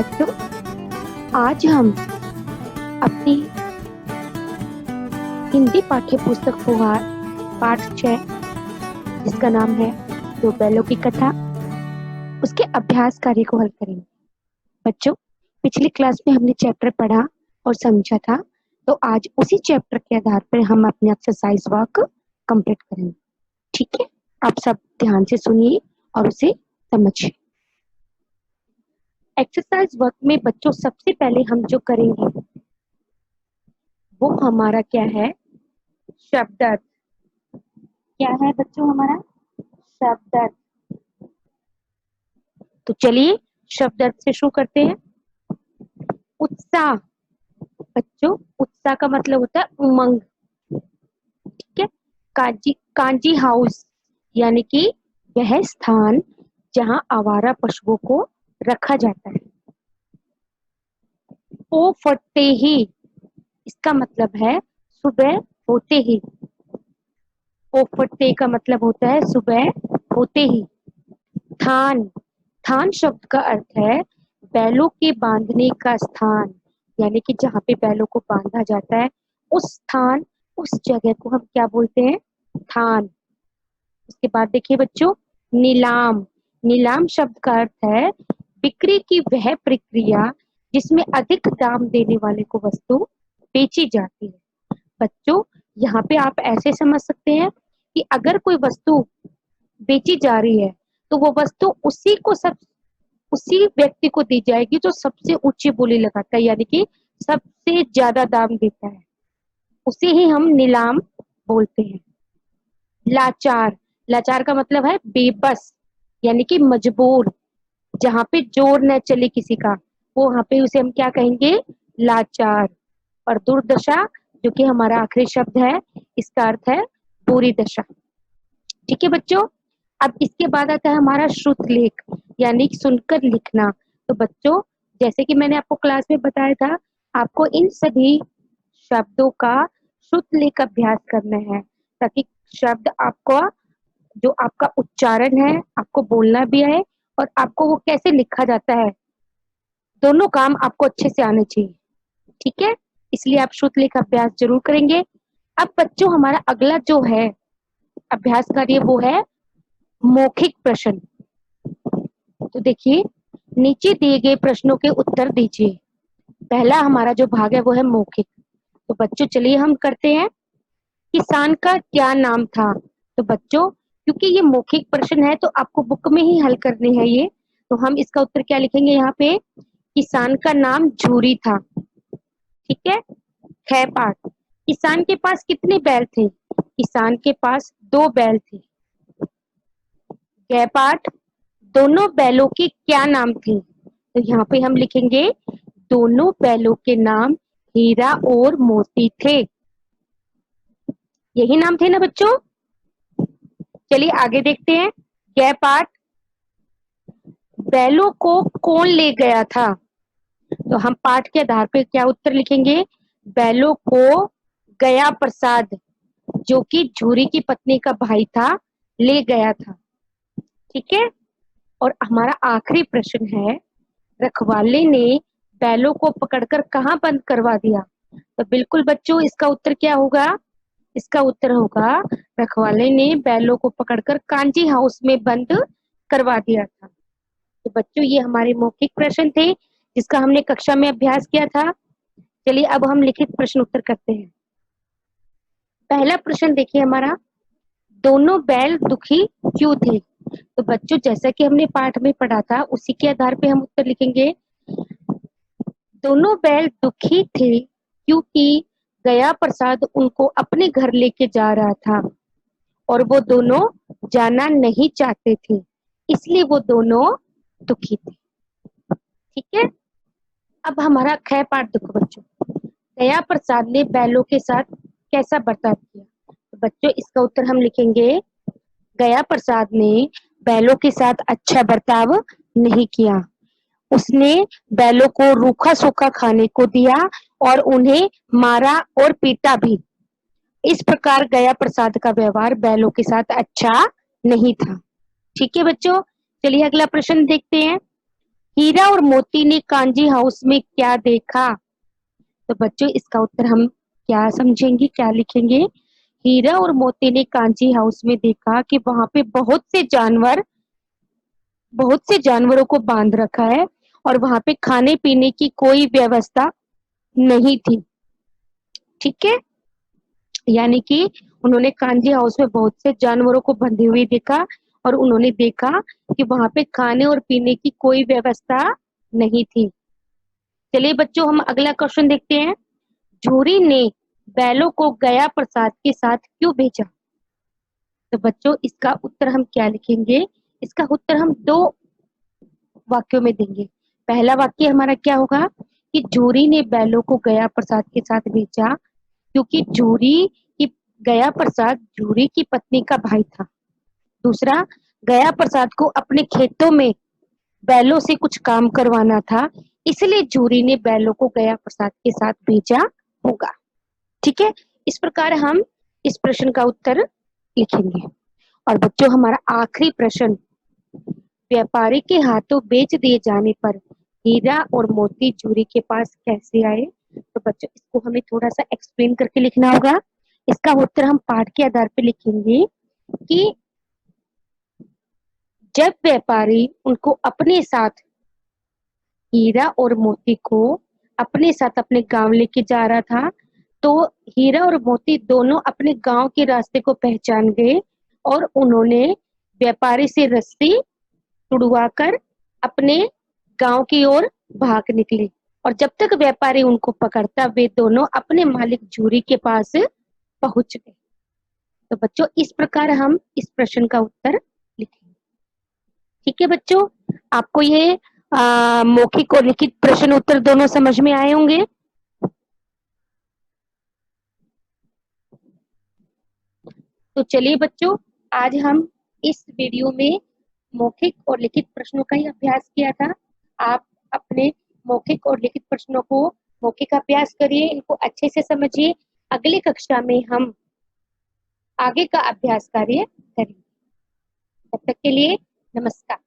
बच्चों, आज हम अपनी हिंदी पाठ्य पुस्तक फुहार पाठ 6 जिसका नाम है दो बैलों की कथा, उसके अभ्यास कार्य को हल करेंगे। बच्चों, पिछली क्लास में हमने चैप्टर पढ़ा और समझा था, तो आज उसी चैप्टर के आधार पर हम अपने एक्सरसाइज वर्क कंप्लीट करेंगे। ठीक है, आप सब ध्यान से सुनिए और उसे समझिए। एक्सरसाइज वर्क में बच्चों सबसे पहले हम जो करेंगे वो हमारा क्या है, शब्द अर्थ। क्या है बच्चों हमारा शब्द अर्थ। तो चलिए शब्द अर्थ से शुरू करते हैं। उत्साह, बच्चों उत्साह का मतलब होता है उमंग। ठीक है, कांजी हाउस यानी कि वह स्थान जहां आवारा पशुओं को रखा जाता है। ओ फटते ही, इसका मतलब है सुबह होते ही। ओ फटते का मतलब होता है सुबह होते ही। थान, थान शब्द का अर्थ है बैलों के बांधने का स्थान, यानी कि जहाँ पे बैलों को बांधा जाता है उस स्थान, उस जगह को हम क्या बोलते हैं, थान। उसके बाद देखिए बच्चों, नीलाम, नीलाम शब्द का अर्थ है बिक्री की वह प्रक्रिया जिसमें अधिक दाम देने वाले को वस्तु बेची जाती है। बच्चों यहाँ पे आप ऐसे समझ सकते हैं कि अगर कोई वस्तु बेची जा रही है तो वो वस्तु उसी व्यक्ति को दी जाएगी जो सबसे ऊंची बोली लगाता है, यानी कि सबसे ज्यादा दाम देता है, उसे ही हम नीलाम बोलते हैं। लाचार, लाचार का मतलब है बेबस यानी कि मजबूर, जहाँ पे जोर न चले किसी का, वो वहां पे उसे हम क्या कहेंगे, लाचार। और दुर्दशा जो कि हमारा आखिरी शब्द है, इसका अर्थ है बुरी दशा। ठीक है बच्चों, अब इसके बाद आता है हमारा श्रुत लेख यानी सुनकर लिखना। तो बच्चों जैसे कि मैंने आपको क्लास में बताया था, आपको इन सभी शब्दों का श्रुत लेख अभ्यास करना है ताकि शब्द आपको, जो आपका उच्चारण है, आपको बोलना भी आए और आपको वो कैसे लिखा जाता है, दोनों काम आपको अच्छे से आने चाहिए। ठीक है, इसलिए आप श्रुत लेख अभ्यास जरूर करेंगे। अब बच्चों हमारा अगला जो है अभ्यास कार्य वो है मौखिक प्रश्न। तो देखिए, नीचे दिए गए प्रश्नों के उत्तर दीजिए। पहला हमारा जो भाग है वो है मौखिक। तो बच्चों चलिए हम करते हैं। किसान का क्या नाम था। तो बच्चों क्योंकि ये मौखिक प्रश्न है तो आपको बुक में ही हल करनी है ये, तो हम इसका उत्तर क्या लिखेंगे यहाँ पे, किसान का नाम झूरी था। ठीक है, ख पाठ, किसान के पास कितने बैल थे। किसान के पास 2 बैल थे। ग पाठ, दोनों बैलों के क्या नाम थे। तो यहाँ पे हम लिखेंगे दोनों बैलों के नाम हीरा और मोती थे। यही नाम थे ना बच्चों। चलिए आगे देखते हैं। ग पाठ, बैलों को कौन ले गया था। तो हम पाठ के आधार पर क्या उत्तर लिखेंगे, बैलों को गया प्रसाद जो कि झूरी की पत्नी का भाई था ले गया था। ठीक है, और हमारा आखिरी प्रश्न है, रखवाले ने बैलों को पकड़कर कहाँ बंद करवा दिया। तो बिल्कुल बच्चों इसका उत्तर क्या होगा, इसका उत्तर होगा रखवाले ने बैलों को पकड़कर कांजी हाउस में बंद करवा दिया था। तो बच्चों ये हमारे मौखिक प्रश्न थे जिसका हमने कक्षा में अभ्यास किया था। चलिए अब हम लिखित प्रश्न उत्तर करते हैं। पहला प्रश्न देखिए हमारा, दोनों बैल दुखी क्यों थे। तो बच्चों जैसा कि हमने पाठ में पढ़ा था उसी के आधार पे हम उत्तर लिखेंगे। दोनों बैल दुखी थे क्योंकि गया प्रसाद उनको अपने घर लेके जा रहा था और वो दोनों जाना नहीं चाहते थे, इसलिए वो दोनों दुखी थे। ठीक है, अब हमारा ख पाठ देखो बच्चों, गया प्रसाद ने बैलों के साथ कैसा बर्ताव किया। तो बच्चों इसका उत्तर हम लिखेंगे, गया प्रसाद ने बैलों के साथ अच्छा बर्ताव नहीं किया। उसने बैलों को रूखा सूखा खाने को दिया और उन्हें मारा और पीटा भी। इस प्रकार गया प्रसाद का व्यवहार बैलों के साथ अच्छा नहीं था। ठीक है बच्चों, चलिए अगला प्रश्न देखते हैं। हीरा और मोती ने कांजी हाउस में क्या देखा? तो बच्चों इसका उत्तर हम क्या समझेंगे, क्या लिखेंगे? हीरा और मोती ने कांजी हाउस में देखा कि वहां पे बहुत से जानवरों को बांध रखा है और वहां पे खाने पीने की कोई व्यवस्था नहीं थी। ठीक है, यानी कि उन्होंने कांजी हाउस में बहुत से जानवरों को बंधे हुए देखा और उन्होंने देखा कि वहां पे खाने और पीने की कोई व्यवस्था नहीं थी। चलिए बच्चों हम अगला क्वेश्चन देखते हैं। झूरी ने बैलों को गया प्रसाद के साथ क्यों भेजा? तो बच्चों इसका उत्तर हम क्या लिखेंगे? इसका उत्तर हम दो वाक्यों में देंगे। पहला वाक्य हमारा क्या होगा कि झूरी ने बैलों को गया प्रसाद के साथ भेजा, क्योंकि झूरी की गया प्रसाद झूरी की पत्नी का भाई था। दूसरा, गया प्रसाद को अपने खेतों में बैलों से कुछ काम करवाना था, इसलिए झूरी ने बैलों को गया प्रसाद के साथ भेजा होगा। ठीक है, इस प्रकार हम इस प्रश्न का उत्तर लिखेंगे। और बच्चों हमारा आखिरी प्रश्न, व्यापारी के हाथों बेच दिए जाने पर हीरा और मोती झूरी के पास कैसे आए? तो बच्चों इसको हमें थोड़ा सा एक्सप्लेन करके लिखना होगा। इसका उत्तर हम पाठ के आधार पर लिखेंगे कि जब व्यापारी उनको अपने साथ हीरा और मोती को अपने साथ अपने गांव लेके जा रहा था, तो हीरा और मोती दोनों अपने गांव के रास्ते को पहचान गए और उन्होंने व्यापारी से रस्सी तुड़वाकर अपने गांव की ओर भाग निकले। और जब तक व्यापारी उनको पकड़ता वे दोनों अपने मालिक झूरी के पास पहुंच गए। तो बच्चों इस प्रकार हम इस प्रश्न का उत्तर लिखेंगे। ठीक है बच्चों, आपको ये मौखिक और लिखित प्रश्न उत्तर दोनों समझ में आए होंगे। तो चलिए बच्चों, आज हम इस वीडियो में मौखिक और लिखित प्रश्नों का ही अभ्यास किया था। आप अपने मौखिक और लिखित प्रश्नों को मौखिक अभ्यास करिए, इनको अच्छे से समझिए। अगली कक्षा में हम आगे का अभ्यास कार्य करेंगे। तब तक के लिए नमस्कार।